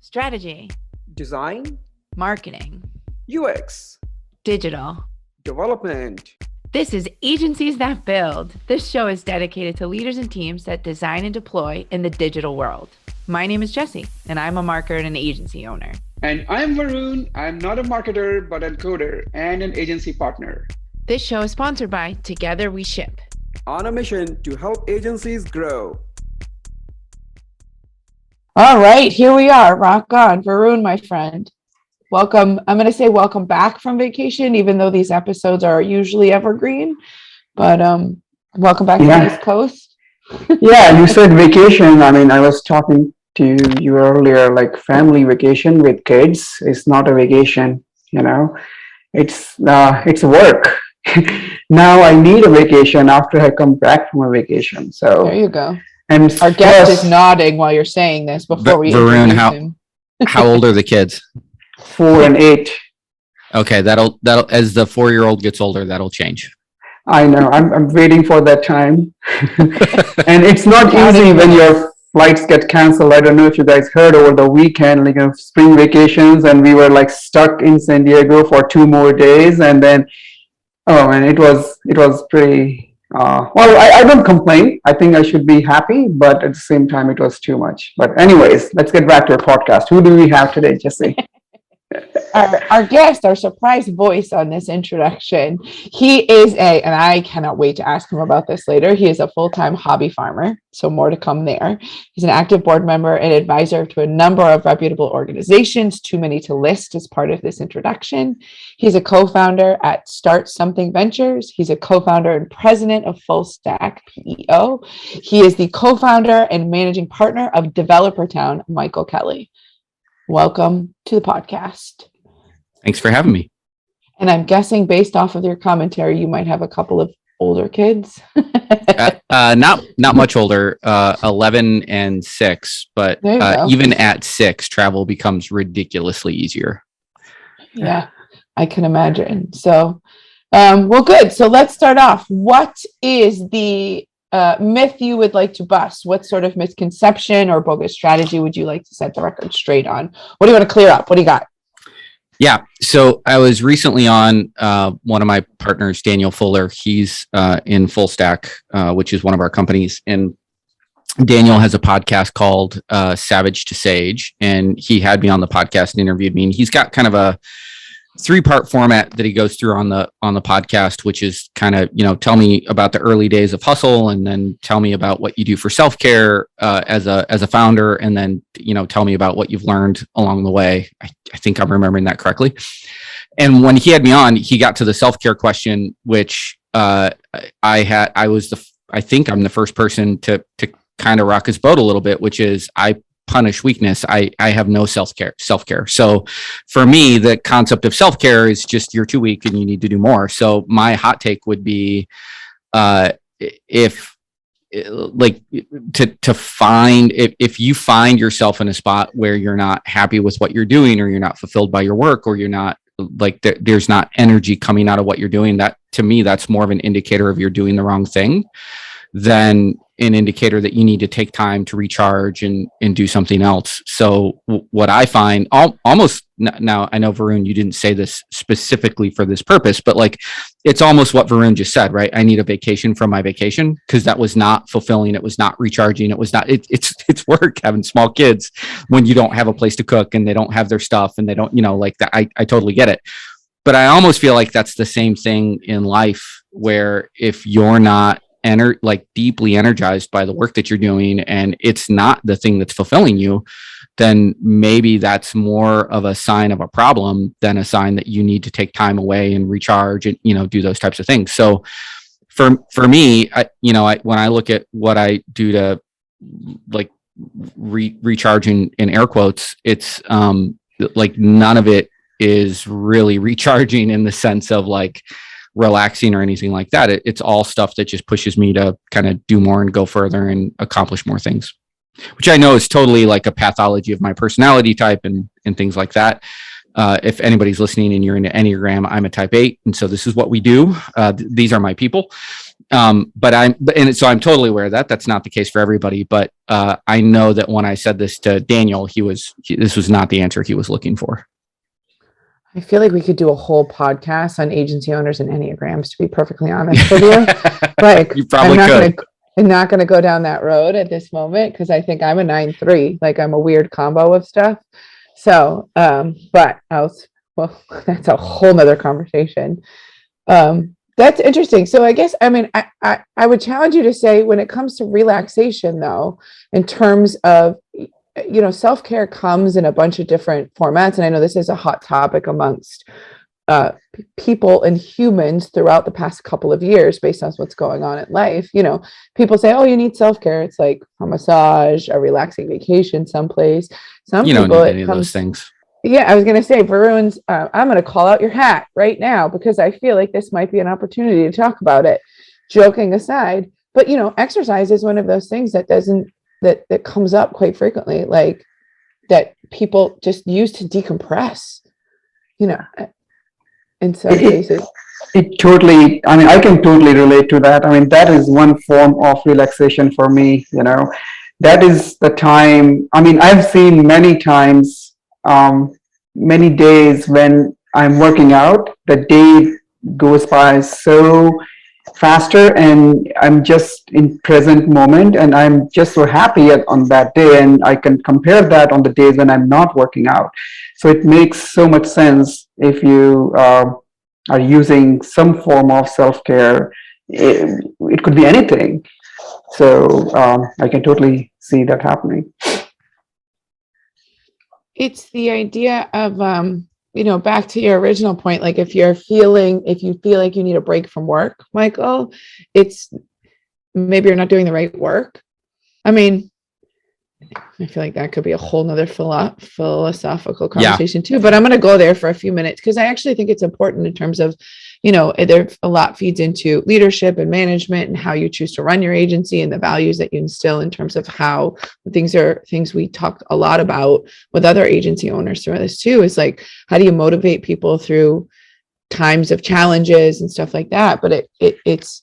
strategy, design, marketing, UX, digital. development. This is Agencies That Build. This show is dedicated to leaders and teams that design and deploy in the digital world. My name is Jessie, and I'm a marketer and an agency owner. And I'm Varun. I'm not a marketer, but a coder and an agency partner. This show is sponsored by Together We Ship. On a mission to help agencies grow. All right, here we are. Rock on. Varun, my friend. Welcome. I'm going to say welcome back from vacation, even though these episodes are usually evergreen. But welcome back to the East Coast. Yeah, you said vacation. I mean, I was talking to you earlier, like family vacation with kids is not a vacation, you know. It's work. Now I need a vacation after I come back from a vacation. So there you go. And our guest is nodding while you're saying this before we Varun, introduce him. How old are the kids? 4 and 8. Okay, that'll as the 4-year-old gets older, that'll change. I know. I'm waiting for that time. And it's not easy when your flights get canceled. I don't know if you guys heard over the weekend, like spring vacations, and we were like stuck in San Diego for 2 more days, and then it was pretty. I don't complain. I think I should be happy, but at the same time, it was too much. But anyways, let's get back to our podcast. Who do we have today, Jesse? Our guest, our surprise voice on this introduction, he is and I cannot wait to ask him about this later. He is a full-time hobby farmer, so more to come there. He's an active board member and advisor to a number of reputable organizations, too many to list as part of this introduction. He's a co-founder at Start Something Ventures. He's a co-founder and president of Full Stack PEO. He is the co-founder and managing partner of Developer Town, Michael Kelly. Welcome to the podcast. Thanks for having me. And I'm guessing based off of your commentary, you might have a couple of older kids. Not much older, 11 and 6, but even at 6, travel becomes ridiculously easier. Yeah, I can imagine. So, well, good. So let's start off. What is the myth you would like to bust? What sort of misconception or bogus strategy would you like to set the record straight on? What do you want to clear up? What do you got? Yeah. So I was recently on one of my partners, Daniel Fuller. He's in Full Stack, which is one of our companies. And Daniel has a podcast called Savage to Sage. And he had me on the podcast and interviewed me. And he's got kind of a 3-part format that he goes through on the podcast, which is kind of, tell me about the early days of hustle, and then tell me about what you do for self-care as a founder, and then tell me about what you've learned along the way. I think I'm remembering that correctly. And when he had me on, he got to the self-care question, which I think I'm the first person to kind of rock his boat a little bit, which is I punish weakness. I have no self-care. So for me, the concept of self-care is just you're too weak and you need to do more. So my hot take would be if you find yourself in a spot where you're not happy with what you're doing, or you're not fulfilled by your work, or you're not there's not energy coming out of what you're doing, that to me, that's more of an indicator of you're doing the wrong thing than an indicator that you need to take time to recharge and do something else. So what I find almost now, I know Varun, you didn't say this specifically for this purpose, but it's almost what Varun just said, right? I need a vacation from my vacation because that was not fulfilling. It was not recharging. It was not, it's work having small kids when you don't have a place to cook and they don't have their stuff and they don't, that. I totally get it. But I almost feel like that's the same thing in life, where if you're not deeply energized by the work that you're doing and it's not the thing that's fulfilling you, then maybe that's more of a sign of a problem than a sign that you need to take time away and recharge and do those types of things. So for me, when I look at what I do to recharge in air quotes, it's none of it is really recharging in the sense of relaxing or anything like that. It's all stuff that just pushes me to kind of do more and go further and accomplish more things, which I know is totally a pathology of my personality type and things like that. If anybody's listening and you're into Enneagram, I'm a type 8. And so this is what we do. These are my people. So I'm totally aware of that. That's not the case for everybody. But I know that when I said this to Daniel, this was not the answer he was looking for. I feel like we could do a whole podcast on agency owners and Enneagrams, to be perfectly honest with you. Like, you probably could. I'm not going to go down that road at this moment because I think I'm a 9-3. Like, I'm a weird combo of stuff. So, but that's a whole nother conversation. That's interesting. So I guess, I would challenge you to say, when it comes to relaxation, though, in terms of, self-care comes in a bunch of different formats. And I know this is a hot topic amongst people and humans throughout the past couple of years based on what's going on in life. People say, oh, you need self-care. It's like a massage, a relaxing vacation someplace. Some you people, don't need any of those things. Yeah, I was going to say, Varun's, I'm going to call out your hat right now because I feel like this might be an opportunity to talk about it, joking aside. But, exercise is one of those things that comes up quite frequently, like that people just use to decompress, in some cases. It totally, I can totally relate to that. That is one form of relaxation for me, that is the time. I've seen many times, many days when I'm working out, the day goes by so faster and I'm just in present moment and I'm just so happy on that day, and I can compare that on the days when I'm not working out. So it makes so much sense if you are using some form of self-care. It could be anything. So I can totally see that happening. It's the idea of, back to your original point, like if you feel like you need a break from work, Michael, it's maybe you're not doing the right work. I feel like that could be a whole nother philosophical conversation too, but I'm going to go there for a few minutes because I actually think it's important in terms of, there a lot feeds into leadership and management and how you choose to run your agency and the values that you instill in terms of how things we talked a lot about with other agency owners through this too, is like, how do you motivate people through times of challenges and stuff like that? But it's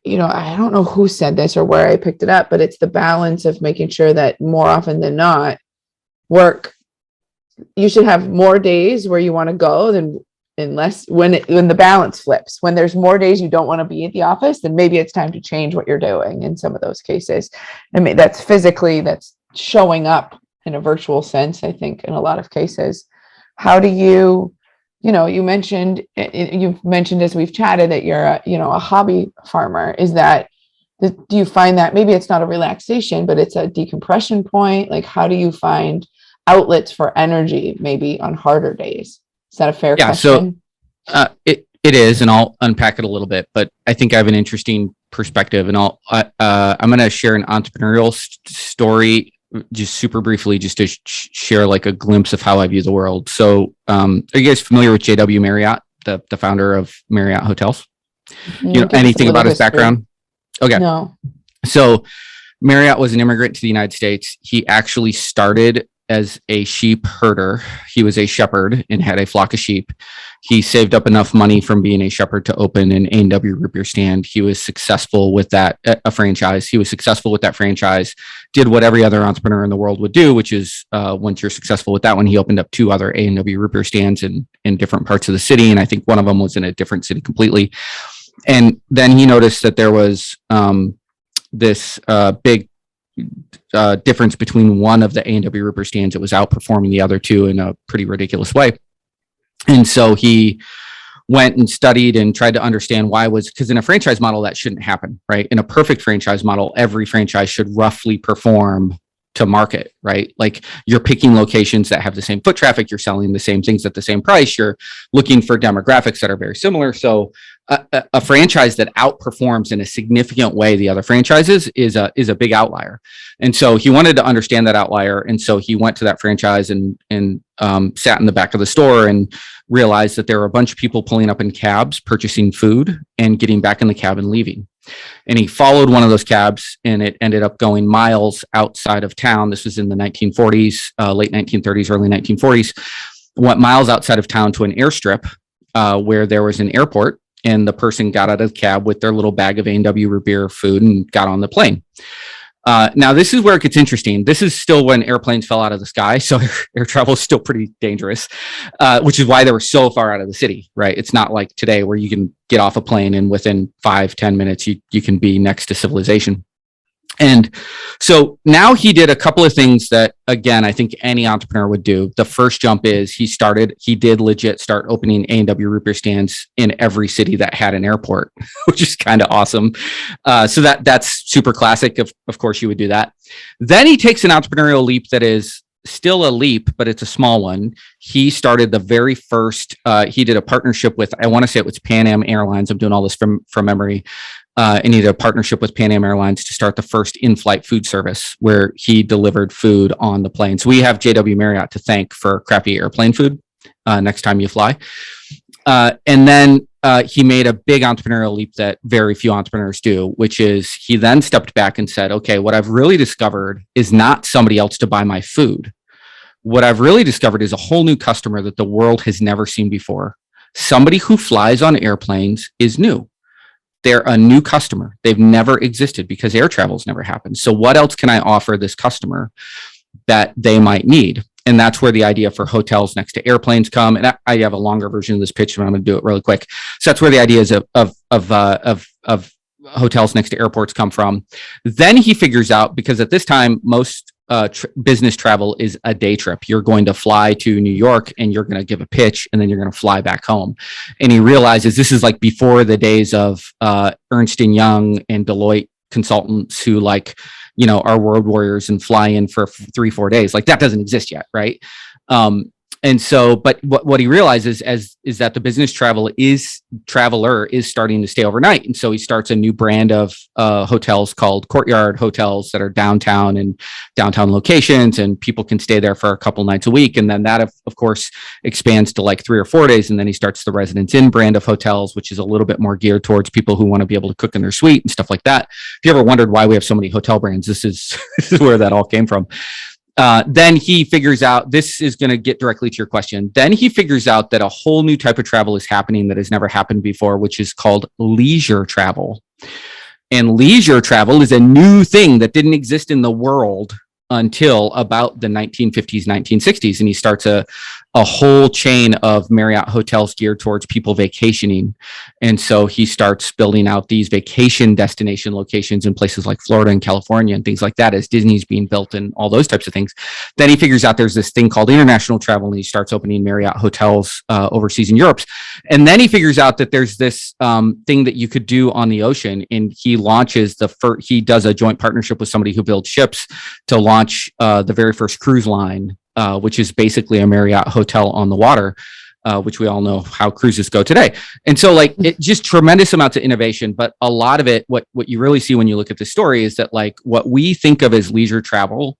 I don't know who said this or where I picked it up, but it's the balance of making sure that more often than not, you should have more days where you want to go than less when the balance flips. When there's more days you don't want to be at the office, then maybe it's time to change what you're doing in some of those cases. That's showing up in a virtual sense, I think, in a lot of cases. How do you've mentioned as we've chatted that you're a hobby farmer. Do you find that maybe it's not a relaxation, but it's a decompression point? Like, how do you find outlets for energy maybe on harder days? Is that a fair question? So it is, and I'll unpack it a little bit, but I think I have an interesting perspective, and I'm going to share an entrepreneurial story just super briefly, just to share like a glimpse of how I view the world. So are you guys familiar with JW Marriott, the founder of Marriott Hotels? Anything about his background? Okay. No. So Marriott was an immigrant to the United States. He actually started as a sheep herder. He was a shepherd and had a flock of sheep. He saved up enough money from being a shepherd to open an A&W root beer stand. He was successful with that, a franchise. He was successful with that franchise, did what every other entrepreneur in the world would do, which is once you're successful with that one, he opened up 2 other A&W root beer stands in different parts of the city. And I think one of them was in a different city completely. And then he noticed that there was this big difference between one of the A&W root beer stands that was outperforming the other 2 in a pretty ridiculous way. And so he went and studied and tried to understand why because in a franchise model, that shouldn't happen, right? In a perfect franchise model, every franchise should roughly perform to market, right? Like you're picking locations that have the same foot traffic, you're selling the same things at the same price, you're looking for demographics that are very similar. So a franchise that outperforms in a significant way the other franchises is a big outlier. And so he wanted to understand that outlier. And so he went to that franchise and sat in the back of the store and realized that there were a bunch of people pulling up in cabs, purchasing food and getting back in the cab and leaving. And he followed one of those cabs and it ended up going miles outside of town. This was in the 1940s, late 1930s, early 1940s, went miles outside of town to an airstrip where there was an airport. and the person got out of the cab with their little bag of A&W root beer food and got on the plane. Now, this is where it gets interesting. This is still when airplanes fell out of the sky, so air travel is still pretty dangerous, which is why they were so far out of the city, right? It's not like today where you can get off a plane and within 5-10 minutes, you can be next to civilization. And so now he did a couple of things that, again, I think any entrepreneur would do. The first jump is he did legit start opening A&W root beer stands in every city that had an airport, which is kind of awesome. So that's super classic. Of course, you would do that. Then he takes an entrepreneurial leap that is still a leap, but it's a small one. He started the very first, he did a partnership with, I want to say it was Pan Am Airlines. I'm doing all this from memory. And he did a partnership with Pan Am Airlines to start the first in-flight food service where he delivered food on the plane. So we have JW Marriott to thank for crappy airplane food next time you fly. And then he made a big entrepreneurial leap that very few entrepreneurs do, which is he then stepped back and said, okay, what I've really discovered is not somebody else to buy my food. What I've really discovered is a whole new customer that the world has never seen before. Somebody who flies on airplanes is new. They're a new customer. They've never existed because air travel's never happened. So what else can I offer this customer that they might need? And that's where the idea for hotels next to airplanes come. And I have a longer version of this pitch, but I'm going to do it really quick. So that's where the ideas of hotels next to airports come from. Then he figures out, because at this time, most business travel is a day trip. You're going to fly to New York and you're going to give a pitch and then you're going to fly back home. And he realizes this is like before the days of Ernst & Young and Deloitte consultants who are world warriors and fly in for 3-4 days. Like that doesn't exist yet. Right. And so, but what he realizes is that the business traveler is starting to stay overnight. And so he starts a new brand of hotels called Courtyard Hotels that are downtown and downtown locations, and people can stay there for a couple nights a week. And then that, of course, expands to like 3 or 4 days. And then he starts the Residence Inn brand of hotels, which is a little bit more geared towards people who want to be able to cook in their suite and stuff like that. If you ever wondered why we have so many hotel brands, this is where that all came from. Then he figures out, this is going to get directly to your question. Then he figures out that a whole new type of travel is happening that has never happened before, which is called leisure travel. And leisure travel is a new thing that didn't exist in the world until about the 1950s, 1960s. And he starts a whole chain of Marriott hotels geared towards people vacationing. And so he starts building out these vacation destination locations in places like Florida and California and things like that as Disney's being built and all those types of things. Then he figures out there's this thing called international travel, and he starts opening Marriott hotels overseas in Europe. And then he figures out that there's this thing that you could do on the ocean. And he launches he does a joint partnership with somebody who builds ships to launch the very first cruise line, which is basically a Marriott hotel on the water, which we all know how cruises go today. And so it just tremendous amounts of innovation, but a lot of it, what you really see when you look at this story is that what we think of as leisure travel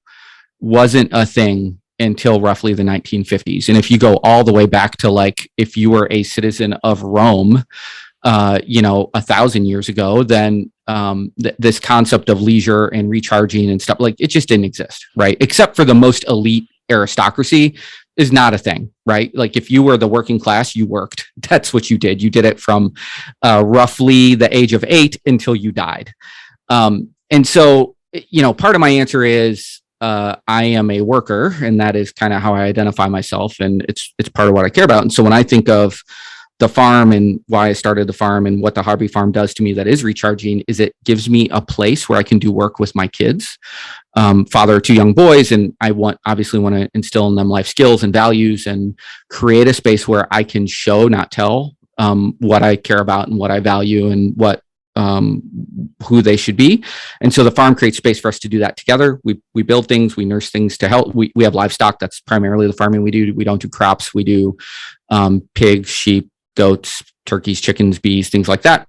wasn't a thing until roughly the 1950s. And if you go all the way back to if you were a citizen of Rome, 1,000 years ago, then this concept of leisure and recharging and stuff, it just didn't exist, right? Except for the most elite aristocracy is not a thing, right? If you were the working class, you worked. That's what you did. You did it from roughly the age of 8 until you died. And so, part of my answer is I am a worker, and that is kind of how I identify myself, and it's part of what I care about. And so when I think of the farm and why I started the farm and what the hobby farm does to me that is recharging is it gives me a place where I can do work with my kids. Father of 2 young boys, and I obviously want to instill in them life skills and values and create a space where I can show, not tell, what I care about and what I value and who they should be. And so the farm creates space for us to do that together. We build things, we nurse things to help. We have livestock. That's primarily the farming we do. We don't do crops. We do pigs, sheep, goats, turkeys, chickens, bees, things like that.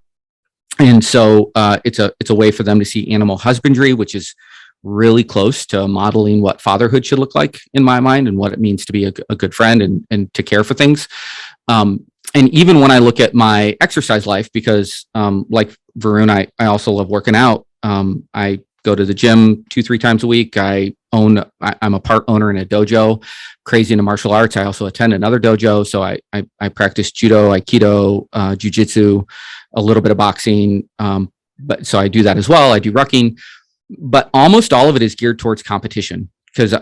And so it's a way for them to see animal husbandry, which is really close to modeling what fatherhood should look like in my mind and what it means to be a good friend and to care for things. And even when I look at my exercise life, because like Varun, I also love working out. I go to the gym 2-3 times a week. I'm a part owner in a dojo, crazy into martial arts. I also attend another dojo. So I practice judo, aikido, jujitsu, a little bit of boxing. But so I do that as well. I do rucking, but almost all of it is geared towards competition, because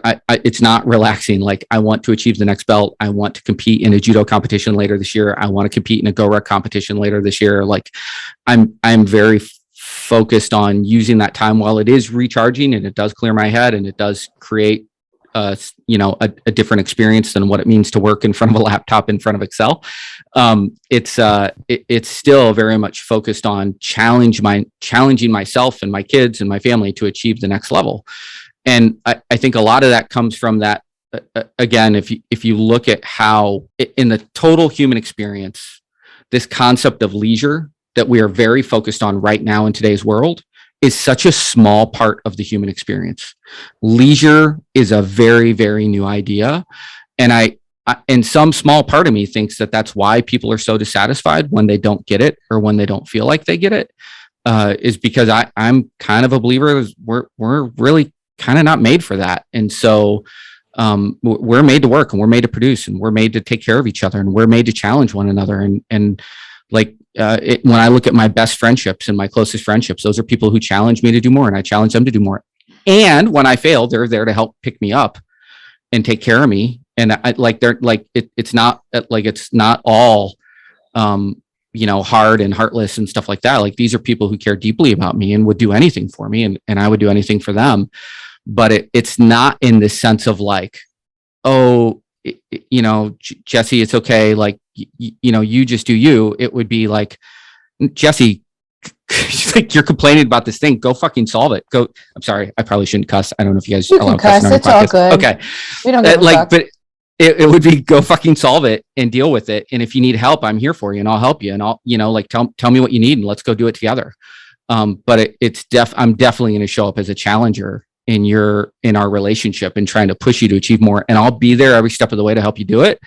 it's not relaxing. Like, I want to achieve the next belt. I want to compete in a judo competition later this year. I want to compete in a go-ruck competition later this year. Like, I'm very focused on using that time while it is recharging, and it does clear my head, and it does create a different experience than what it means to work in front of a laptop in front of Excel. It's still very much focused on challenging myself and my kids and my family to achieve the next level. And I think a lot of that comes from that. Again, if you look at how in the total human experience, this concept of leisure that we are very focused on right now in today's world is such a small part of the human experience. Leisure is a very, very new idea. And and some small part of me thinks that that's why people are so dissatisfied when they don't get it, or when they don't feel like they get it, is because I'm kind of a believer we're really kind of not made for that. And so we're made to work, and we're made to produce, and we're made to take care of each other, and we're made to challenge one another. And like, when I look at my best friendships and my closest friendships, those are people who challenge me to do more, and I challenge them to do more. And when I fail, they're there to help pick me up and take care of me. And it's not all, hard and heartless and stuff like that. Like, these are people who care deeply about me and would do anything for me, and I would do anything for them. But it's not in the sense of like, oh, Jesse, it's okay. Like, you just do you. It would be like, Jesse, like, you're complaining about this thing. Go fucking solve it. Go. I'm sorry. I probably shouldn't cuss. I don't know if you guys allow cussing on your podcast. It's all good. Okay. We don't give a fuck. But it would be, go fucking solve it and deal with it. And if you need help, I'm here for you, and I'll help you. And I'll, tell me what you need, and let's go do it together. But I'm definitely going to show up as a challenger in our relationship and trying to push you to achieve more. And I'll be there every step of the way to help you do it.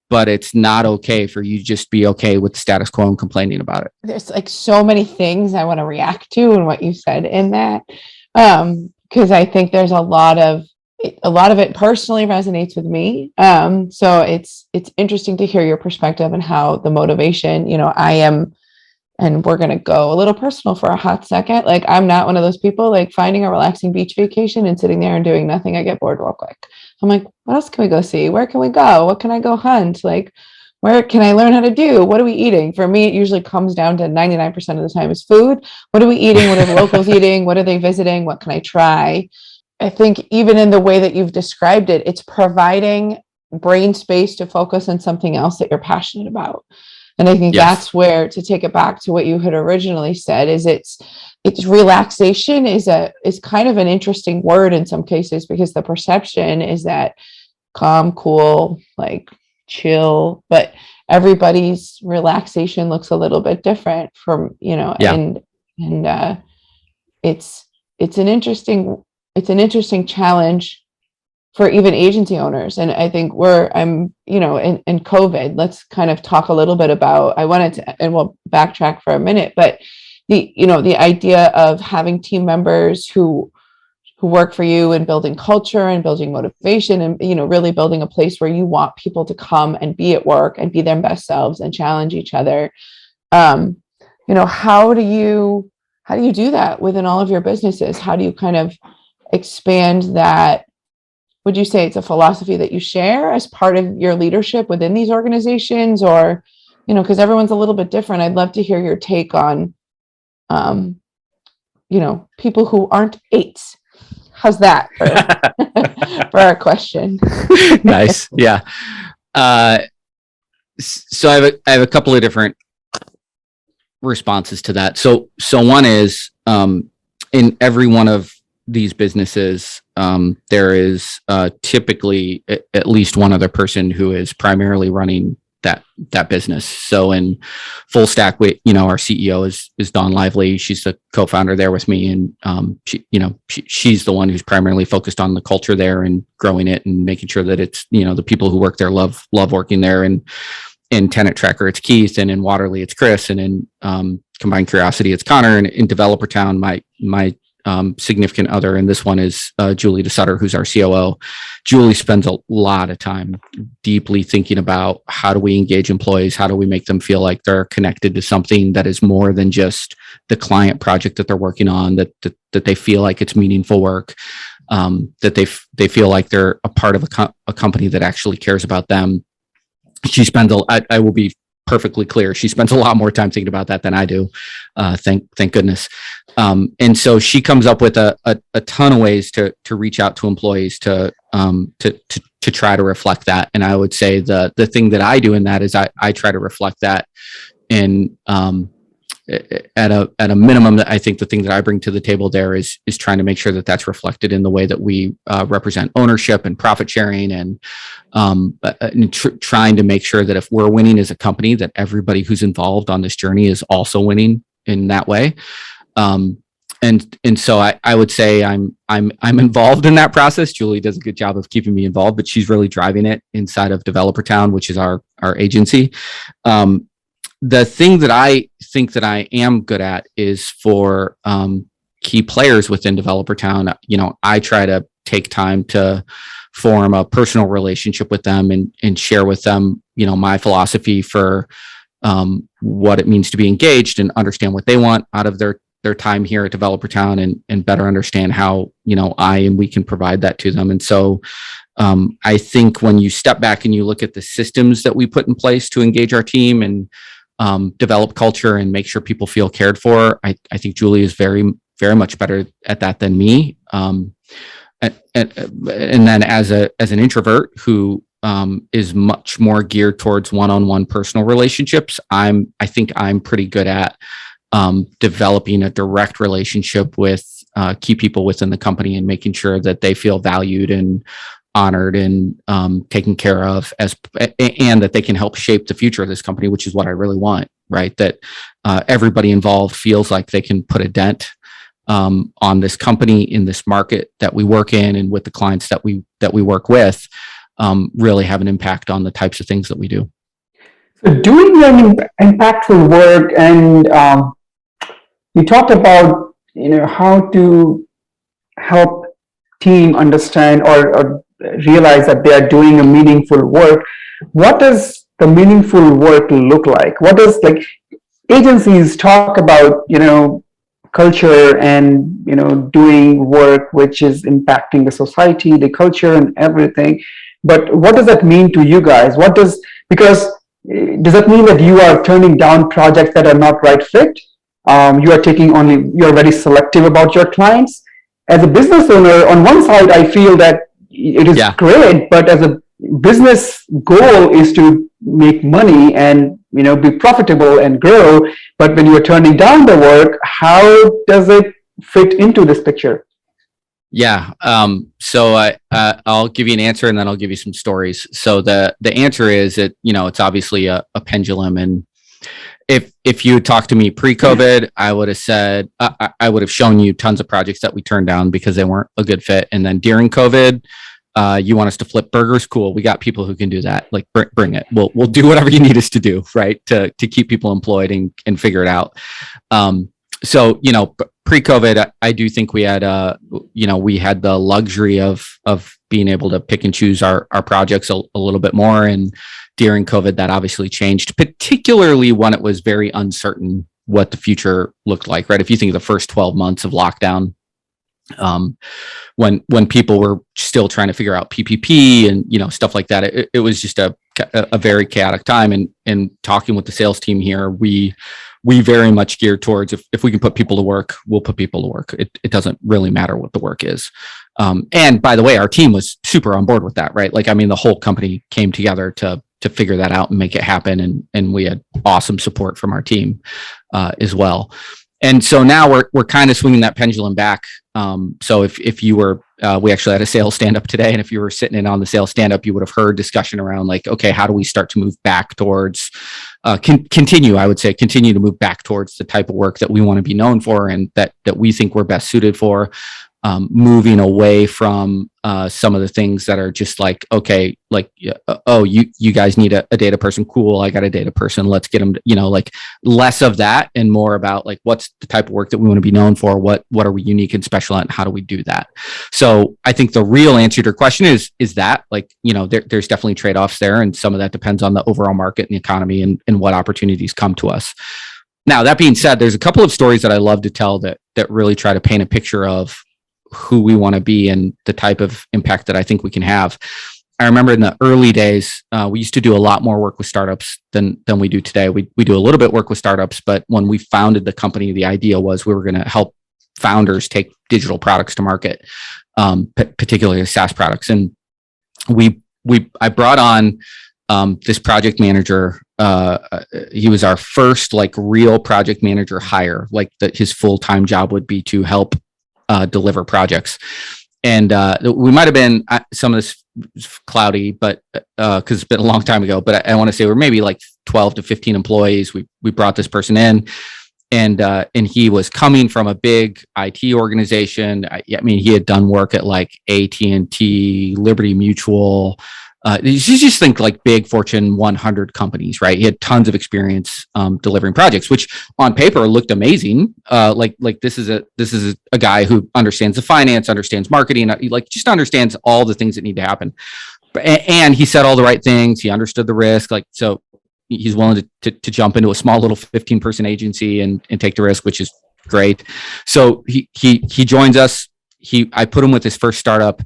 But it's not okay for you to just be okay with the status quo and complaining about it. There's like so many things I want to react to in what you said in that. Because I think there's a lot of it personally resonates with me. So it's interesting to hear your perspective and how the motivation, I am, and we're going to go a little personal for a hot second. Like, I'm not one of those people, like, finding a relaxing beach vacation and sitting there and doing nothing. I get bored real quick. I'm like, what else can we go see? Where can we go? What can I go hunt? Like, where can I learn how to do? What are we eating? For me, it usually comes down to 99% of the time is food. What are we eating? What are the locals eating? What are they visiting? What can I try? I think even in the way that you've described it, it's providing brain space to focus on something else that you're passionate about. And I think that's where, to take it back to what you had originally said, is it's relaxation is kind of an interesting word in some cases, because the perception is that calm, cool, like chill, but everybody's relaxation looks a little bit different from, and it's an interesting challenge for even agency owners. And I think in COVID, let's kind of talk a little bit about, I wanted to, and we'll backtrack for a minute, but the idea of having team members who work for you and building culture and building motivation and, really building a place where you want people to come and be at work and be their best selves and challenge each other. How do you do that within all of your businesses? How do you kind of expand that? Would you say it's a philosophy that you share as part of your leadership within these organizations, or, because everyone's a little bit different? I'd love to hear your take on, people who aren't eights. How's that for our question? Nice. Yeah. So I have a couple of different responses to that. So one is, in every one of these businesses, there is typically at least one other person who is primarily running that business. So in Full Stack, our CEO is Dawn Lively. She's the co-founder there with me, and she's the one who's primarily focused on the culture there and growing it and making sure that it's, the people who work there love working there. And in Tenant Tracker, it's Keith, and in Waterly, it's Chris, and in Combined Curiosity, it's Connor, and in Developer Town, my significant other, and this one is Julie DeSutter, who's our COO. Julie spends a lot of time deeply thinking about how do we engage employees, how do we make them feel like they're connected to something that is more than just the client project that they're working on, that they feel like it's meaningful work, that they feel like they're a part of a company that actually cares about them. She spends I will be perfectly clear, she spends a lot more time thinking about that than I do. Thank goodness. And so she comes up with a ton of ways to reach out to employees to try to reflect that. And I would say the thing that I do in that is I try to reflect that in at a minimum. That I think the thing that I bring to the table there is trying to make sure that that's reflected in the way that we represent ownership and profit sharing, and trying to make sure that if we're winning as a company, that everybody who's involved on this journey is also winning in that way. And so I would say I'm involved in that process. Julie does a good job of keeping me involved, but she's really driving it inside of Developer Town, which is our agency. The thing that I think that I am good at is for key players within Developer Town. I try to take time to form a personal relationship with them and share with them, my philosophy for what it means to be engaged, and understand what they want out of their time here at Developer Town, and better understand how, we can provide that to them. And so I think when you step back and you look at the systems that we put in place to engage our team and develop culture and make sure people feel cared for, I think Julie is very, very much better at that than me. And then as an introvert who is much more geared towards one-on-one personal relationships, I think I'm pretty good at developing a direct relationship with key people within the company and making sure that they feel valued and honored and taken care of, and that they can help shape the future of this company, which is what I really want, right? That everybody involved feels like they can put a dent on this company, in this market that we work in, and with the clients that we work with, really have an impact on the types of things that we do. So doing impactful work, and you talked about how to help team understand or realize that they are doing a meaningful work. What does the meaningful work look like? What does, agencies talk about, culture and, doing work which is impacting the society, the culture and everything. But what does that mean to you guys? Because does that mean that you are turning down projects that are not right fit? You're very selective about your clients. As a business owner, on one side, I feel that it is great, but as a business goal is to make money and be profitable and grow. But when you are turning down the work, how does it fit into this picture? Yeah. So I'll give you an answer, and then I'll give you some stories. So the answer is that, it's obviously a pendulum. And if you had talked to me pre-COVID, I would have said, I would have shown you tons of projects that we turned down because they weren't a good fit. And then during COVID, you want us to flip burgers? Cool. We got people who can do that. Bring it. We'll do whatever you need us to do, right? To keep people employed and figure it out. So, pre-COVID, I do think we had, we had the luxury of being able to pick and choose our projects a little bit more. And during COVID, that obviously changed, particularly when it was very uncertain what the future looked like, right? If you think of the first 12 months of lockdown, when people were still trying to figure out PPP and, stuff like that, it was just a very chaotic time. And talking with the sales team here, we very much geared towards if we can put people to work, we'll put people to work. It doesn't really matter what the work is. And by the way, our team was super on board with that, right? The whole company came together to figure that out and make it happen. And we had awesome support from our team as well. And so now we're kind of swinging that pendulum back. So if you were, we actually had a sales stand-up today, and if you were sitting in on the sales stand-up, you would have heard discussion around okay, how do we start to move back towards, continue to move back towards the type of work that we want to be known for and that we think we're best suited for. moving away from some of the things that are just like, okay, like, oh, you guys need a data person. Cool. I got a data person. Let's get them, like less of that and more about like, what's the type of work that we want to be known for? What are we unique and special at, and how do we do that? So I think the real answer to your question is that like, there's definitely trade-offs there. And some of that depends on the overall market and the economy and what opportunities come to us. Now, that being said, there's a couple of stories that I love to tell that really try to paint a picture of who we want to be and the type of impact that I think we can have. I remember in the early days, we used to do a lot more work with startups than we do today. We do a little bit work with startups, but when we founded the company, the idea was we were going to help founders take digital products to market, particularly SaaS products. And I brought on this project manager. He was our first like real project manager hire. Like his full-time job would be to help deliver projects. And we might have been, some of this is cloudy, but because it's been a long time ago, but I want to say we're maybe like 12 to 15 employees. We brought this person in, and he was coming from a big IT organization. I mean, he had done work at like AT&T, Liberty Mutual. You just think like big Fortune 100 companies, right? He had tons of experience delivering projects, which on paper looked amazing. Like this is a guy who understands the finance, understands marketing, like just understands all the things that need to happen. And he said all the right things. He understood the risk. Like, so he's willing to jump into a small little 15-person agency and take the risk, which is great. So he joins us. I put him with his first startup,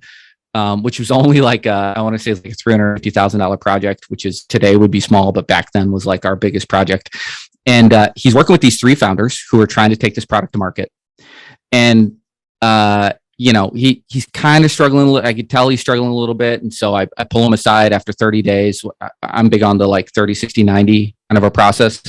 which was only like I want to say like a $350,000 project, which is today would be small, but back then was like our biggest project. And he's working with these 3 founders who are trying to take this product to market. And he's kind of struggling. I could tell he's struggling a little bit. And so I pull him aside after 30 days. I'm big on the like 30, 60, 90 kind of a process.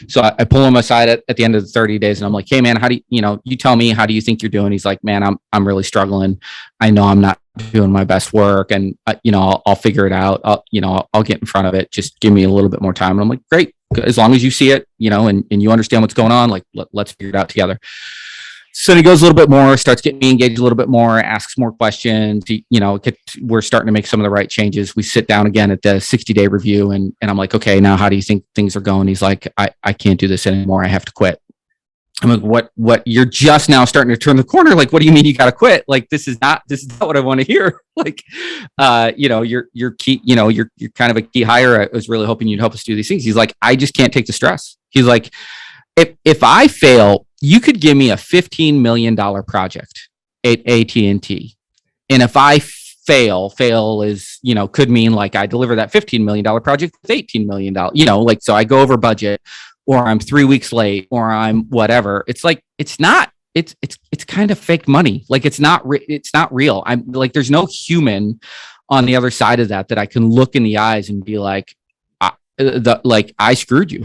So I pull him aside at the end of the 30 days and I'm like, hey man, how do you tell me, how do you think you're doing? He's like, man, I'm really struggling. I know I'm not doing my best work, and I'll figure it out. I'll get in front of it. Just give me a little bit more time. And I'm like, great. As long as you see it, and you understand what's going on, like let's figure it out together. So he goes a little bit more, starts getting me engaged a little bit more, asks more questions. We're starting to make some of the right changes. We sit down again at the 60-day review, and I'm like, okay, now how do you think things are going? He's like, I can't do this anymore. I have to quit. I'm like, what? You're just now starting to turn the corner. Like, what do you mean you got to quit? Like, this is not what I want to hear. Like, you're key, you're kind of a key hire. I was really hoping you'd help us do these things. He's like, I just can't take the stress. He's like, if I fail, you could give me a $15 million project at AT&T. And if I fail is, could mean like I deliver that $15 million project with $18 million, so I go over budget, or I'm 3 weeks late, or I'm whatever. It's like, it's kind of fake money. Like it's not real. I'm like, there's no human on the other side of that I can look in the eyes and be like, I screwed you.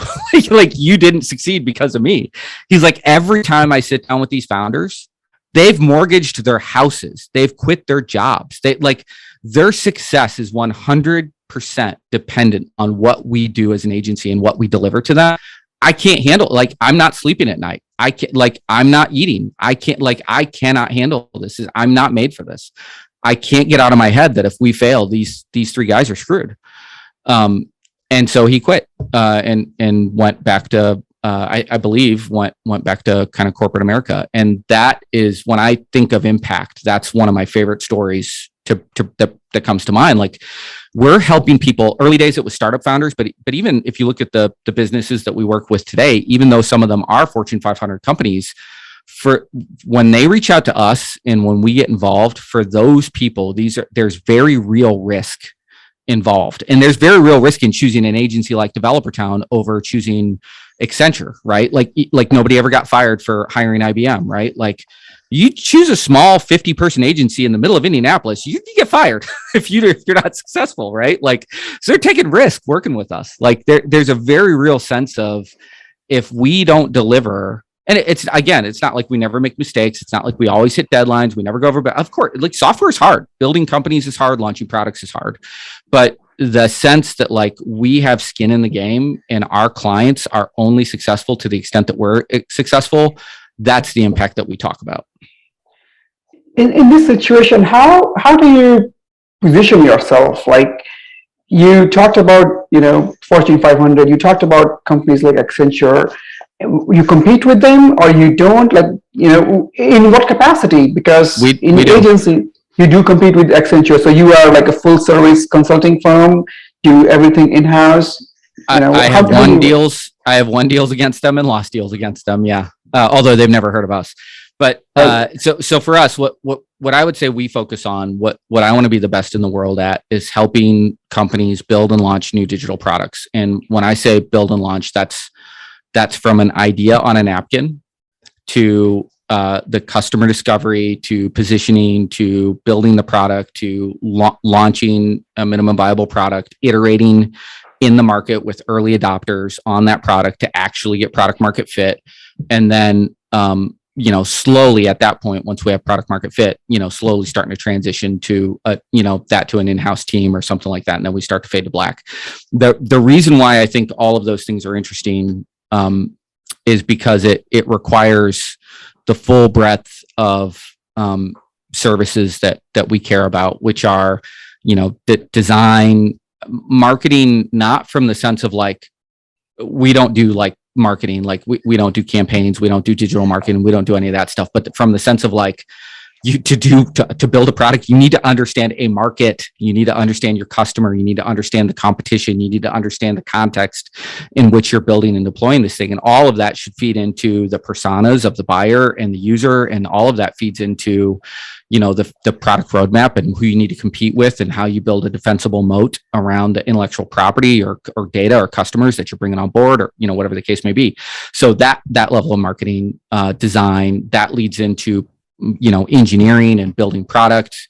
like you didn't succeed because of me. He's like, every time I sit down with these founders, they've mortgaged their houses. They've quit their jobs. Their success is 100% dependent on what we do as an agency and what we deliver to them. I can't handle, like, I'm not sleeping at night. I can't, like, I'm not eating. I cannot handle this. I'm not made for this. I can't get out of my head that if we fail, these 3 guys are screwed. And so he quit and went back to, I believe, went back to kind of corporate America. And that is, when I think of impact, that's one of my favorite stories that comes to mind. Like, we're helping people. Early days, it was startup founders, but even if you look at the businesses that we work with today, even though some of them are Fortune 500 companies, for when they reach out to us and when we get involved, for those people, there's very real risk involved. And there's very real risk in choosing an agency like Developer Town over choosing Accenture, right? Like nobody ever got fired for hiring IBM, right? Like, you choose a small 50-person agency in the middle of Indianapolis, you get fired if you're not successful, right? Like, so they're taking risk working with us. Like, there's a very real sense of, if we don't deliver, and it's not like we never make mistakes. It's not like we always hit deadlines. We never go over, but of course, like, software is hard. Building companies is hard. Launching products is hard. But the sense that, like, we have skin in the game and our clients are only successful to the extent that we're successful, that's the impact that we talk about. in this situation, how do you position yourself? Like you talked about, Fortune 500, you talked about companies like Accenture. You compete with them or you don't, like, in what capacity? Because in agency, you do compete with Accenture. So you are like a full service consulting firm, do everything in-house. I have won deals against them and lost deals against them. Yeah. Although they've never heard of us. But so for us, what I would say we focus on, what I want to be the best in the world at is helping companies build and launch new digital products. And when I say build and launch, that's from an idea on a napkin to the customer discovery, to positioning, to building the product, to launching a minimum viable product, iterating in the market with early adopters on that product to actually get product market fit. And then, slowly at that point, once we have product market fit, slowly starting to transition to, that to an in-house team or something like that. And then we start to fade to black. The reason why I think all of those things are interesting is because it requires the full breadth of services that we care about, which are, the design, marketing, not from the sense of like, we don't do like marketing, like we don't do campaigns, we don't do digital marketing, we don't do any of that stuff, but from the sense of like, to build a product, you need to understand a market, you need to understand your customer, you need to understand the competition, you need to understand the context in which you're building and deploying this thing. And all of that should feed into the personas of the buyer and the user. And all of that feeds into, the product roadmap and who you need to compete with and how you build a defensible moat around the intellectual property or data or customers that you're bringing on board, or, whatever the case may be. So that level of marketing, design, that leads into engineering and building product,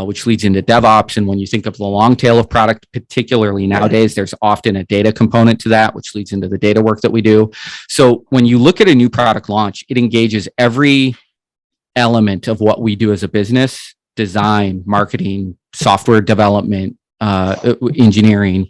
which leads into DevOps. And when you think of the long tail of product, particularly nowadays, there's often a data component to that, which leads into the data work that we do. So when you look at a new product launch, it engages every element of what we do as a business: design, marketing, software development, engineering,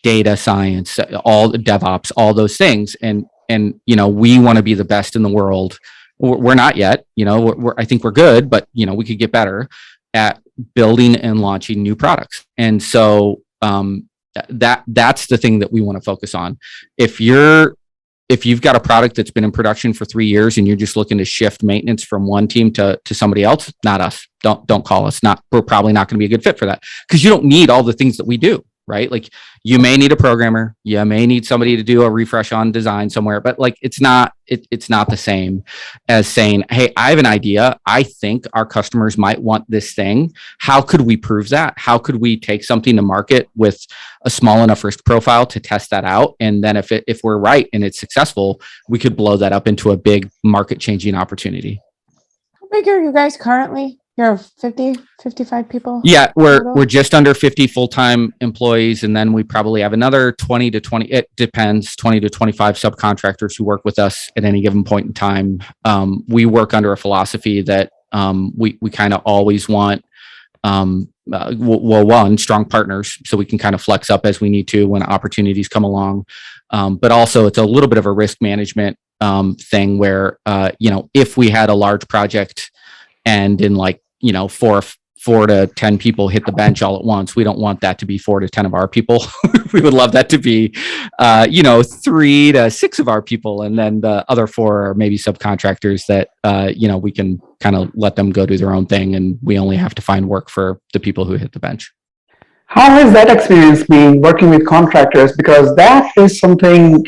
data science, all the DevOps, all those things. And we want to be the best in the world. We're not yet, I think we're good, but we could get better at building and launching new products. And so that's the thing that we want to focus on. If you've got a product that's been in production for 3 years and you're just looking to shift maintenance from one team to somebody else, not us. Don't call us. We're probably not going to be a good fit for that, because you don't need all the things that we do. Right? Like you may need a programmer, you may need somebody to do a refresh on design somewhere, but like it's not the same as saying, hey, I have an idea. I think our customers might want this thing. How could we prove that? How could we take something to market with a small enough risk profile to test that out? And then if we're right and it's successful, we could blow that up into a big market changing opportunity. How big are you guys currently? You're 50, 55 people? Yeah, we're just under 50 full-time employees, and then we probably have another 20 to 25 subcontractors who work with us at any given point in time. We work under a philosophy that we kind of always want, one, strong partners, so we can kind of flex up as we need to when opportunities come along. But also it's a little bit of a risk management thing where, if we had a large project and in like, 4 to 10 people hit the bench all at once, we don't want that to be 4 to 10 of our people. We would love that to be, 3 to 6 of our people. And then the other 4 are maybe subcontractors that, we can kind of let them go do their own thing. And we only have to find work for the people who hit the bench. How has that experience been working with contractors? Because that is something,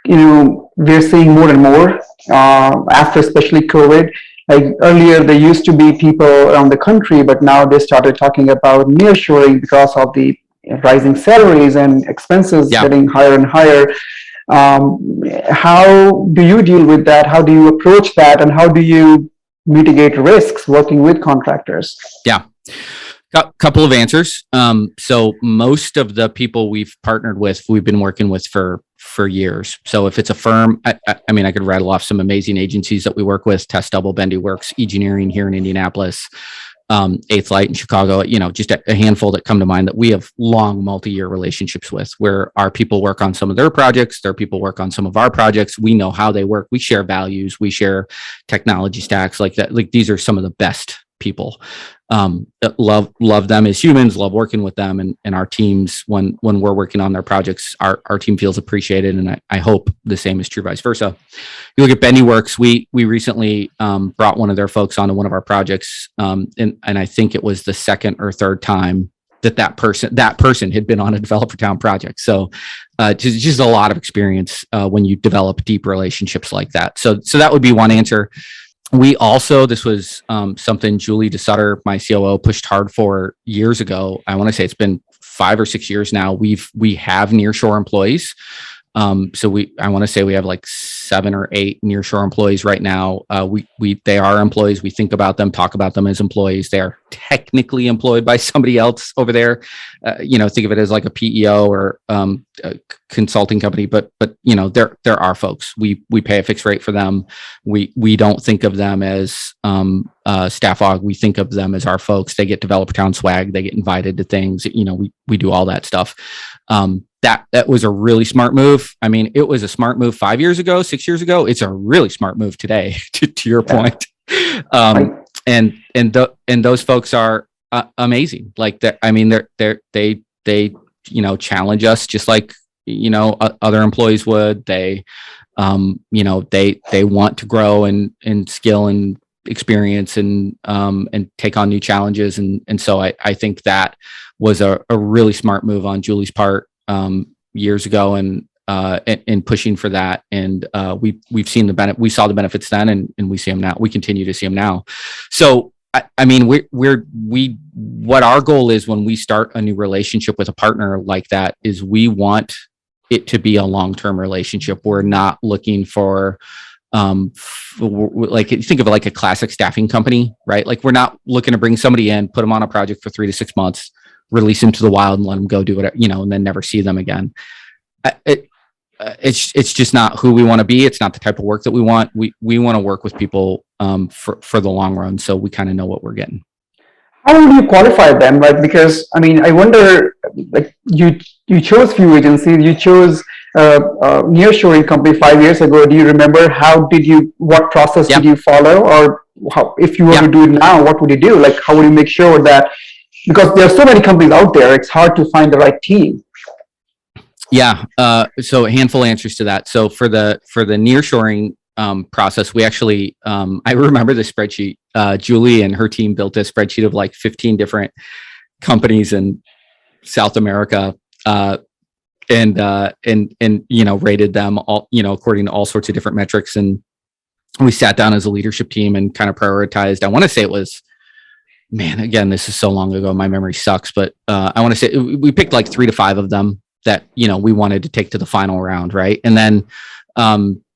we're seeing more and more after especially COVID. Like earlier, there used to be people around the country, but now they started talking about nearshoring because of the rising salaries and expenses getting higher and higher. How do you deal with that? How do you approach that? And how do you mitigate risks working with contractors? Yeah. Couple of answers. So most of the people we've partnered with, we've been working with for years. So if it's a firm, I could rattle off some amazing agencies that we work with: Test Double, Bendy Works, Engineering here in Indianapolis, Eighth Light in Chicago, just a handful that come to mind that we have long multi-year relationships with, where our people work on some of their projects, their people work on some of our projects. We know how they work. We share values. We share technology stacks like that. Like these are some of the best people. Love them as humans, love working with them, and our teams, when we're working on their projects, our team feels appreciated, and I hope the same is true vice versa. You look at BendyWorks, we recently brought one of their folks onto one of our projects, and I think it was the second or third time that person had been on a Developer Town project. So just a lot of experience when you develop deep relationships like that. So that would be one answer. We also, this was something Julie DeSutter, my COO, pushed hard for years ago. I want to say it's been 5 or 6 years now. We have nearshore employees. So I want to say we have like 7 or 8 nearshore employees right now. They are employees. We think about them, talk about them as employees. They are technically employed by somebody else over there. Think of it as like a PEO or a consulting company, but they're our folks. We pay a fixed rate for them. We don't think of them as staff aug. We think of them as our folks. They get Developer Town swag. They get invited to things. We do all that stuff. That was a really smart move. I mean, it was a smart move 5 years ago, 6 years ago. It's a really smart move today, to your point. And those folks are amazing. Like that. I mean, they challenge us just like other employees would. They want to grow and skill and experience and take on new challenges. And so I think that was a really smart move on Julie's part years ago, and pushing for that. And we've seen the benefit. We saw the benefits then, and we see them now. We continue to see them now. So I mean, what our goal is when we start a new relationship with a partner like that is we want it to be a long-term relationship. We're not looking for like, think of it like a classic staffing company, right? Like, we're not looking to bring somebody in, put them on a project for 3 to 6 months, release them to the wild and let them go do whatever, and then never see them again. It's just not who we want to be. It's not the type of work that we want. We want to work with people for the long run. So we kind of know what we're getting. How would you qualify them? Like, because I mean, I wonder, like, you chose few agencies, you chose nearshoring company 5 years ago. Do you remember what process did you follow, or how, if you were to do it now, what would you do? Like, how would you make sure that, because there are so many companies out there, it's hard to find the right team. Yeah. So a handful of answers to that. So for the nearshoring process, we actually, I remember the spreadsheet. Julie and her team built a spreadsheet of like 15 different companies in South America, and rated them all, according to all sorts of different metrics. And we sat down as a leadership team and kind of prioritized. I want to say it was, man, again, this is so long ago, my memory sucks, but I want to say we picked like 3 to 5 of them that, we wanted to take to the final round. Right. And then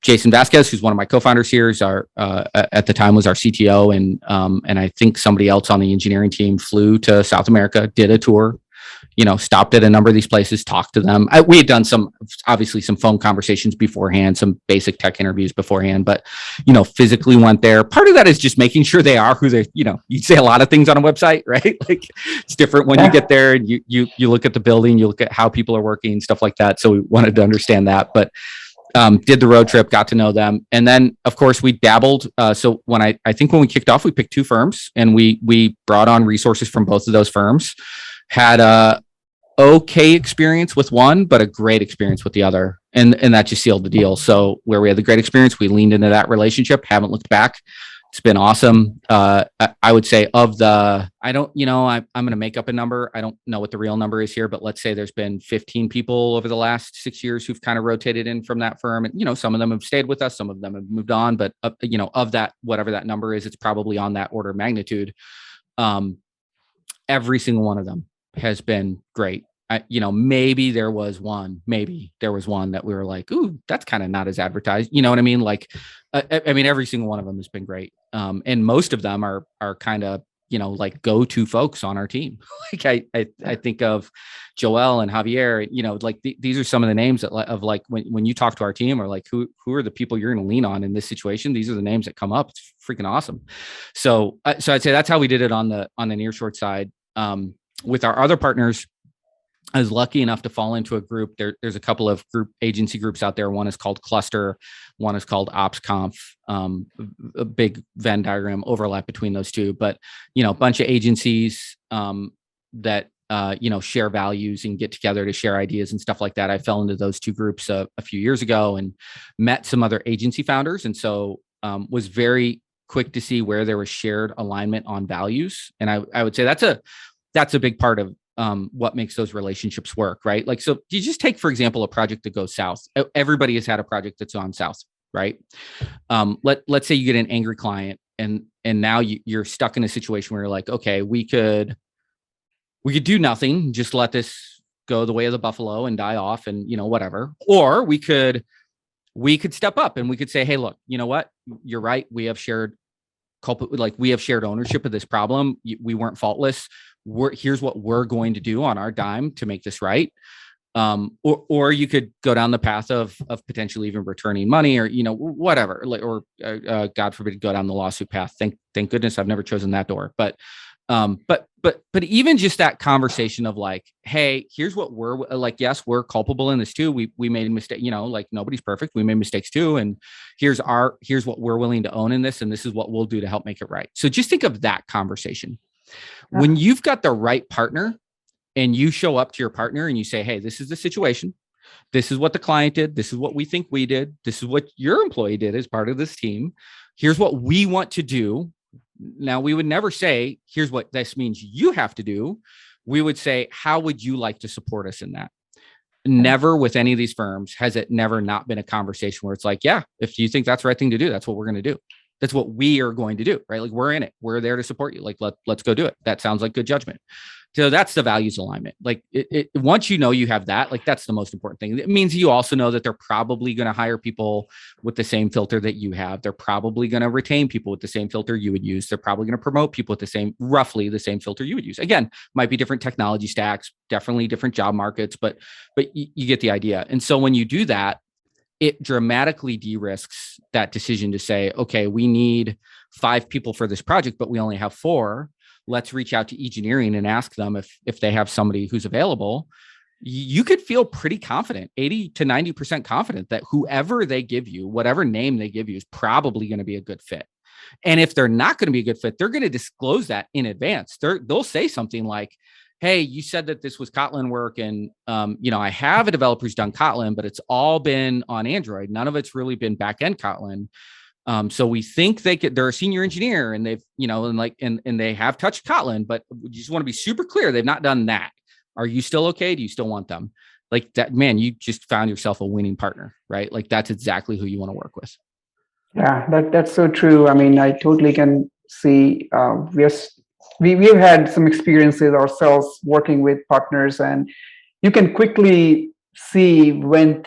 Jason Vasquez, who's one of my co-founders here, is at the time was our CTO. And I think somebody else on the engineering team flew to South America, did a tour, stopped at a number of these places, talked to them. We had done obviously some phone conversations beforehand, some basic tech interviews beforehand, but, physically went there. Part of that is just making sure they are who they, you say a lot of things on a website, right? Like, it's different when you get there and you look at the building, you look at how people are working, stuff like that. So we wanted to understand that, but did the road trip, got to know them. And then of course we dabbled. So when I think when we kicked off, we picked 2 firms and we brought on resources from both of those firms, had a okay experience with one, but a great experience with the other. And that just sealed the deal. So where we had the great experience, we leaned into that relationship, haven't looked back. It's been awesome. I would say I'm going to make up a number. I don't know what the real number is here, but let's say there's been 15 people over the last 6 years who've kind of rotated in from that firm. And, some of them have stayed with us. Some of them have moved on, but of that, whatever that number is, it's probably on that order of magnitude. Every single one of them has been great. Maybe there was one that we were like, ooh, that's kind of not as advertised. You know what I mean? Like, every single one of them has been great. And most of them are kind of, like go-to folks on our team. Like I think of Joel and Javier, like these are some of the names of like, when you talk to our team, or like, who are the people you're going to lean on in this situation? These are the names that come up. It's freaking awesome. So I'd say that's how we did it on the nearshore side. With our other partners, I was lucky enough to fall into a group. There's a couple of agency groups out there. One is called Cluster. One is called OpsConf. A big Venn diagram overlap between those two, but a bunch of agencies that share values and get together to share ideas and stuff like that. I fell into those two groups a few years ago and met some other agency founders, and so was very quick to see where there was shared alignment on values. And I would say that's a big part of what makes those relationships work, right? Like, so you just take, for example, a project that goes south. Everybody has had a project that's gone south, right? Let's say you get an angry client and now you're stuck in a situation where you're like, okay, we could do nothing, just let this go the way of the buffalo and die off and, whatever. Or we could step up and we could say, hey, look, you know what? You're right. We have shared ownership of this problem. We weren't faultless. Here's what we're going to do on our dime to make this right. Or you could go down the path of potentially even returning money or, whatever, or God forbid, go down the lawsuit path. Thank goodness I've never chosen that door. But even just that conversation of like, hey, here's what we're like. Yes, we're culpable in this too. We made a mistake, like nobody's perfect. We made mistakes too. And here's what we're willing to own in this. And this is what we'll do to help make it right. So just think of that conversation. When you've got the right partner and you show up to your partner and you say, hey, this is the situation. This is what the client did. This is what we think we did. This is what your employee did as part of this team. Here's what we want to do. Now, we would never say, here's what this means you have to do. We would say, how would you like to support us in that? Never with any of these firms has it never not been a conversation where it's like, yeah, if you think that's the right thing to do, that's what we're going to do. That's what we are going to do, right? Like, we're in it. We're there to support you. Like, let's go do it. That sounds like good judgment. So that's the values alignment. Like, once you have that, like, that's the most important thing. It means you also know that they're probably going to hire people with the same filter that you have. They're probably going to retain people with the same filter you would use. They're probably going to promote people with roughly the same filter you would use. Again, might be different technology stacks, definitely different job markets, but you get the idea. And so when you do that, it dramatically de-risks that decision to say, okay, we need 5 people for this project, but we only have 4. Let's reach out to engineering and ask them if they have somebody who's available. You could feel pretty confident, 80 to 90% confident that whoever they give you, whatever name they give you, is probably going to be a good fit. And if they're not going to be a good fit, they're going to disclose that in advance. They'll say something like, hey, you said that this was Kotlin work, and I have a developer who's done Kotlin, but it's all been on Android. None of it's really been back-end Kotlin. So we think they're a senior engineer, and they've, and they have touched Kotlin, but we just want to be super clear. They've not done that. Are you still okay? Do you still want them? Like that, man, you just found yourself a winning partner, right? Like, that's exactly who you want to work with. Yeah, that's so true. I mean, I totally can see we've had some experiences ourselves working with partners, and you can quickly see when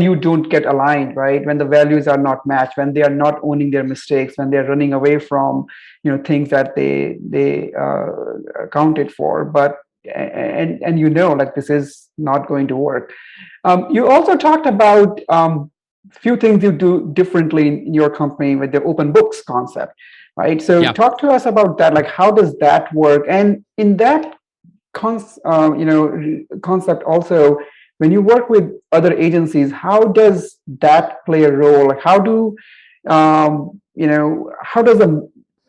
you don't get aligned, right? When the values are not matched, when they are not owning their mistakes, when they're running away from things that they accounted for, but like, this is not going to work. You also talked about few things you do differently in your company with the open books concept, right? So talk to us about that. Like, how does that work? And in that concept also, when you work with other agencies, how does that play a role? Like, how does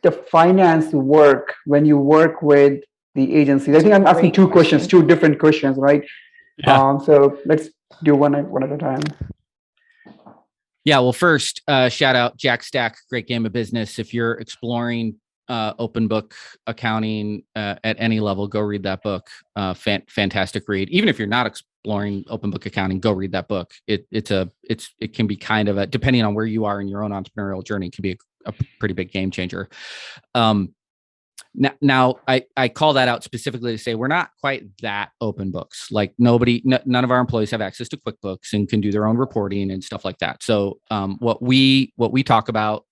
the finance work when you work with the agencies? I think I'm asking two different questions, right? Yeah. So let's do one at a time. Yeah. Well, first, shout out Jack Stack, great game of business. If you're exploring open book accounting at any level, go read that book. Fantastic read. Even if you're not exploring open book accounting, go read that book. It can be kind of depending on where you are in your own entrepreneurial journey, it can be a pretty big game changer. Now I call that out specifically to say we're not quite that open books. Like, none of our employees have access to QuickBooks and can do their own reporting and stuff like that. So what we talk about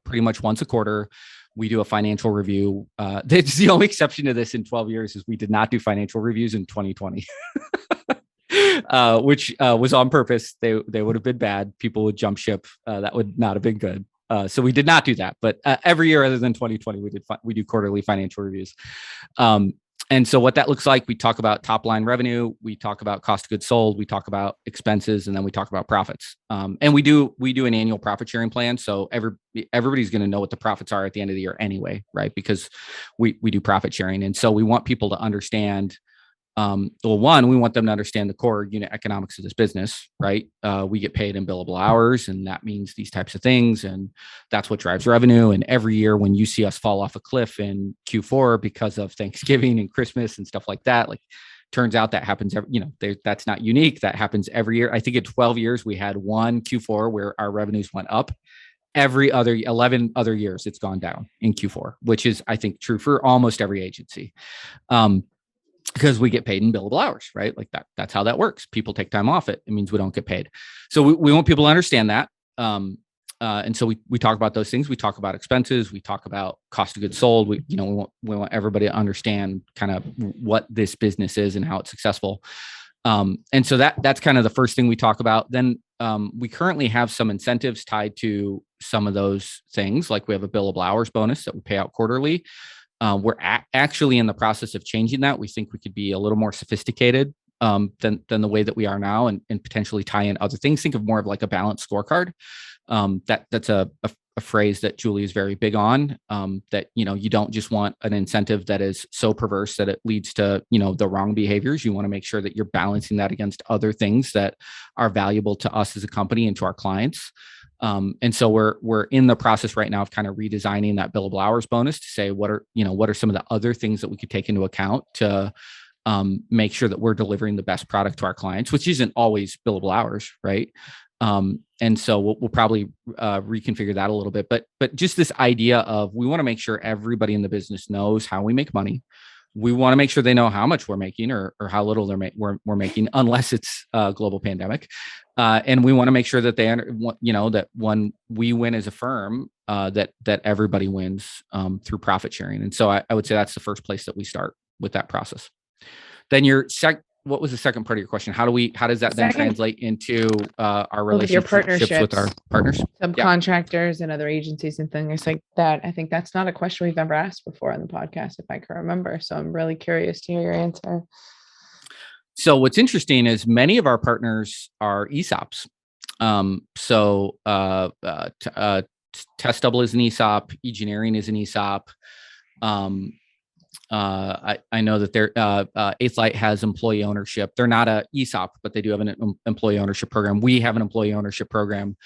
pretty much once a quarter, we do a financial review. That's the only exception to this in 12 years is we did not do financial reviews in 2020, which was on purpose. They would have been bad. People would jump ship. That would not have been good. So we did not do that, but every year other than 2020, we do quarterly financial reviews. And so what that looks like, we talk about top line revenue, we talk about cost of goods sold, we talk about expenses, and then we talk about profits. And we do an annual profit sharing plan. So everybody's going to know what the profits are at the end of the year anyway, right? Because we do profit sharing. And so we want people to understand, well, one, we want them to understand the core unit economics of this business, right? We get paid in billable hours, and that means these types of things, and that's what drives revenue. And every year, when you see us fall off a cliff in Q4 because of Thanksgiving and Christmas and stuff like that, like turns out that happens that's not unique. That happens every year. I think in 12 years we had one Q4 where our revenues went up. Every other 11 other years, it's gone down in Q4, which is, I think, true for almost every agency. Because we get paid in billable hours, right? Like that's how that works. People take time off. It means we don't get paid. So we want people to understand that. And so we talk about those things. We talk about expenses. We talk about cost of goods sold. We want everybody to understand kind of what this business is and how it's successful. And so that's kind of the first thing we talk about. Then we currently have some incentives tied to some of those things. Like we have a billable hours bonus that we pay out quarterly. We're actually in the process of changing that. We think we could be a little more sophisticated than the way that we are now, and potentially tie in other things. Think of more of like a balanced scorecard. That's a phrase that Julie is very big on. That you don't just want an incentive that is so perverse that it leads to the wrong behaviors. You want to make sure that you're balancing that against other things that are valuable to us as a company and to our clients. And so we're in the process right now of kind of redesigning that billable hours bonus to say what are some of the other things that we could take into account to make sure that we're delivering the best product to our clients, which isn't always billable hours, right? And so we'll probably reconfigure that a little bit, but just this idea of we want to make sure everybody in the business knows how we make money. We want to make sure they know how much we're making or how little we're making, unless it's a global pandemic. And we want to make sure that they, that when we win as a firm, that everybody wins through profit sharing. And so I would say that's the first place that we start with that process. Then what was the second part of your question? How does that then translate into our relationships with our partners? Subcontractors and other agencies and things like that. I think that's not a question we've ever asked before on the podcast, if I can remember. So I'm really curious to hear your answer. So what's interesting is many of our partners are ESOPs. Test Double is an ESOP. Engineering is an ESOP. I know that their Eighth Light has employee ownership. They're not a ESOP, but they do have an employee ownership program. We have an employee ownership program.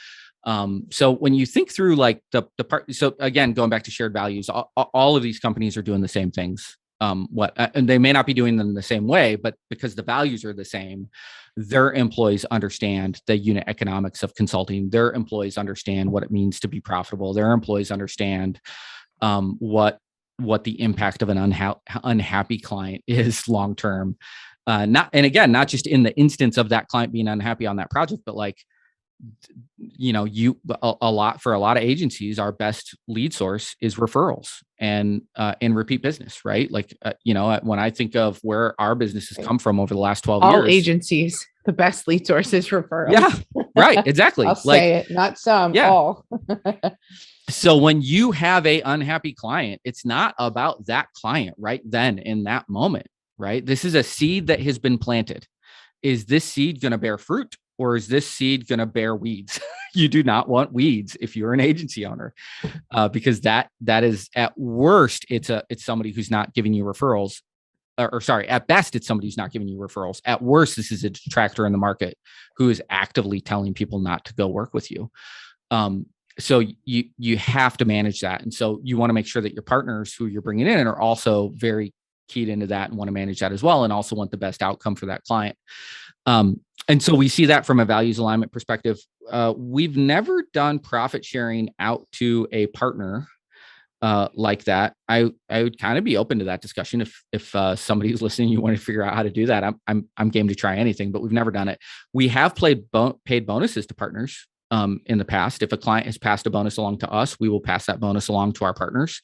So when you think through like the part, so again, going back to shared values, all of these companies are doing the same things. And they may not be doing them the same way, but because the values are the same, their employees understand the unit economics of consulting. Their employees understand what it means to be profitable. Their employees understand what the impact of an unhappy client is long term. Not just in the instance of that client being unhappy on that project, but like a lot of agencies, our best lead source is referrals and repeat business, right? Like, when I think of where our business has come from over the last 12 years, all agencies, the best lead source is referrals. Yeah, right. Exactly. I'll say it, not some, all. So when you have a unhappy client, it's not about that client right then in that moment, right? This is a seed that has been planted. Is this seed going to bear fruit? Or is this seed going to bear weeds? You do not want weeds if you're an agency owner, because that is at worst, it's somebody who's not giving you referrals, at best, it's somebody who's not giving you referrals. At worst, this is a detractor in the market who is actively telling people not to go work with you. So you have to manage that. And so you want to make sure that your partners who you're bringing in are also very keyed into that and want to manage that as well, and also want the best outcome for that client. And so we see that from a values alignment perspective. We've never done profit sharing out to a partner like that. I would kind of be open to that discussion if somebody's listening, you want to figure out how to do that. I'm game to try anything, but we've never done it. We have paid bonuses to partners in the past. If a client has passed a bonus along to us, we will pass that bonus along to our partners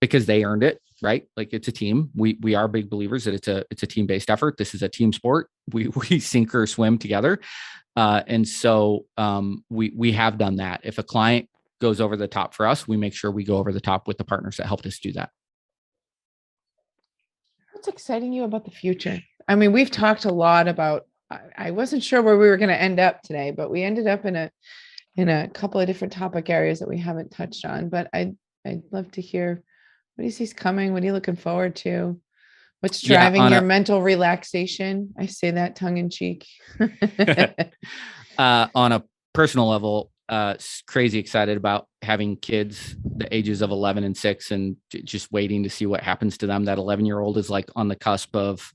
because they earned it. Right? Like it's a team. We are big believers that it's a team-based effort. This is a team sport. We sink or swim together. And so we have done that. If a client goes over the top for us, we make sure we go over the top with the partners that helped us do that. What's exciting you about the future? I mean, we've talked a lot about, I wasn't sure where we were going to end up today, but we ended up in a couple of different topic areas that we haven't touched on. But I'd love to hear, what do you see's coming? What are you looking forward to? What's driving your mental relaxation? I say that tongue in cheek. On a personal level, crazy excited about having kids the ages of 11 and 6 and just waiting to see what happens to them. That 11-year-old is like on the cusp of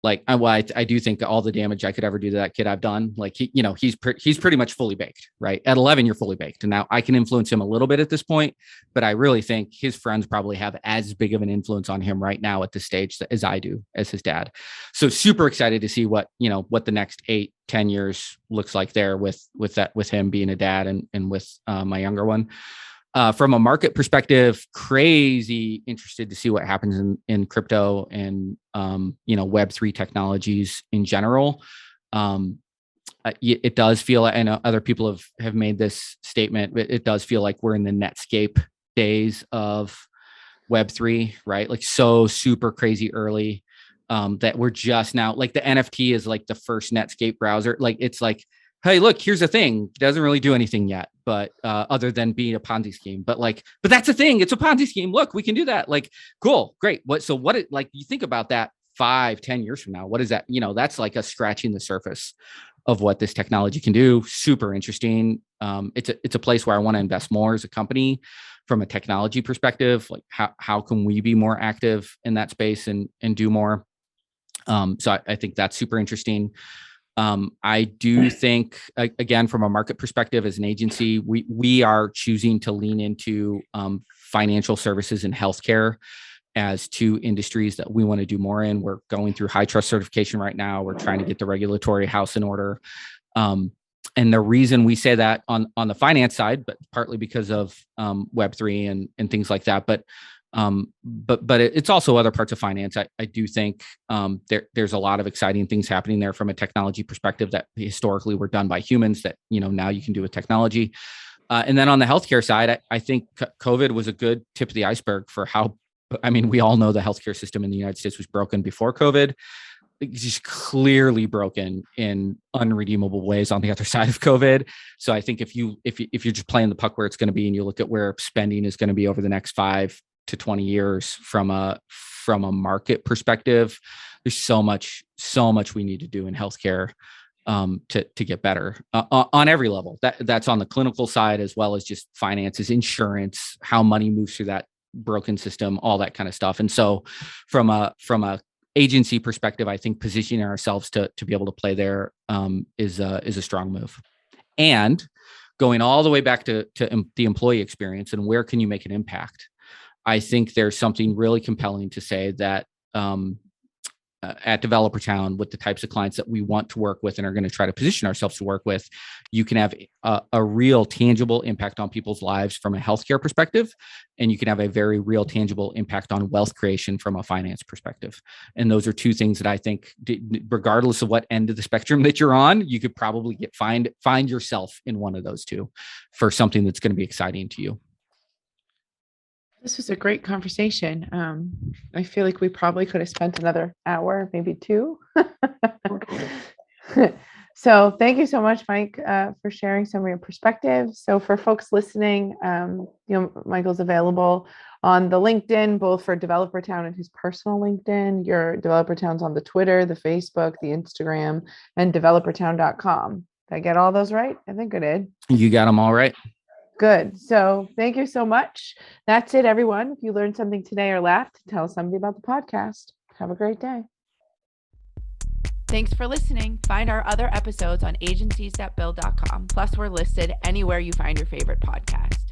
like, I do think all the damage I could ever do to that kid I've done. Like he's pretty much fully baked, right? At 11, you're fully baked. And now I can influence him a little bit at this point, but I really think his friends probably have as big of an influence on him right now at this stage as I do as his dad. So super excited to see what the next 8-10 years looks like there with him being a dad and with my younger one. From a market perspective, crazy interested to see what happens in crypto and, Web3 technologies in general. It does feel, and other people have made this statement, but it does feel like we're in the Netscape days of Web3, right? Like so super crazy early, that we're just now, like the NFT is like the first Netscape browser. Like, it's like, hey, look, here's a thing. It doesn't really do anything yet, but other than being a Ponzi scheme, but that's a thing. It's a Ponzi scheme. Look, we can do that. Like, cool, great. You think about that 5-10 years from now, what is that? That's like us scratching the surface of what this technology can do. Super interesting. It's a place where I want to invest more as a company from a technology perspective. Like how can we be more active in that space and do more? So I think that's super interesting. I do think, again, from a market perspective, as an agency, we are choosing to lean into financial services and healthcare as two industries that we want to do more in. We're going through high trust certification right now. We're trying to get the regulatory house in order. And the reason we say that on the finance side, but partly because of Web3 and things like that, but it's also other parts of finance. I do think there's a lot of exciting things happening there from a technology perspective that historically were done by humans that now you can do with technology. And then on the healthcare side, I think COVID was a good tip of the iceberg for how. I mean, we all know the healthcare system in the United States was broken before COVID. It's just clearly broken in unredeemable ways on the other side of COVID. So I think if you're just playing the puck where it's going to be, and you look at where spending is going to be over the next 5 to 20 years from a market perspective, there's so much we need to do in healthcare to get better on every level. That's on the clinical side, as well as just finances, insurance, how money moves through that broken system, all that kind of stuff. And so from a agency perspective, I think positioning ourselves to be able to play there is a strong move. And going all the way back to the employee experience and where can you make an impact? I think there's something really compelling to say that at Developer Town, with the types of clients that we want to work with and are going to try to position ourselves to work with, you can have a real tangible impact on people's lives from a healthcare perspective, and you can have a very real tangible impact on wealth creation from a finance perspective. And those are two things that I think, regardless of what end of the spectrum that you're on, you could probably find yourself in one of those two for something that's going to be exciting to you. This was a great conversation. I feel like we probably could have spent another hour, maybe 2. So thank you so much, Mike, for sharing some of your perspectives. So for folks listening, Michael's available on the LinkedIn, both for Developer Town and his personal LinkedIn. Your Developer Town's on the Twitter, the Facebook, the Instagram, and developertown.com. Did I get all those right? I think I did. You got them all right. Good. So thank you so much. That's it, everyone. If you learned something today or laughed, tell somebody about the podcast. Have a great day. Thanks for listening. Find our other episodes on agenciesthatbuild.com. Plus, we're listed anywhere you find your favorite podcast.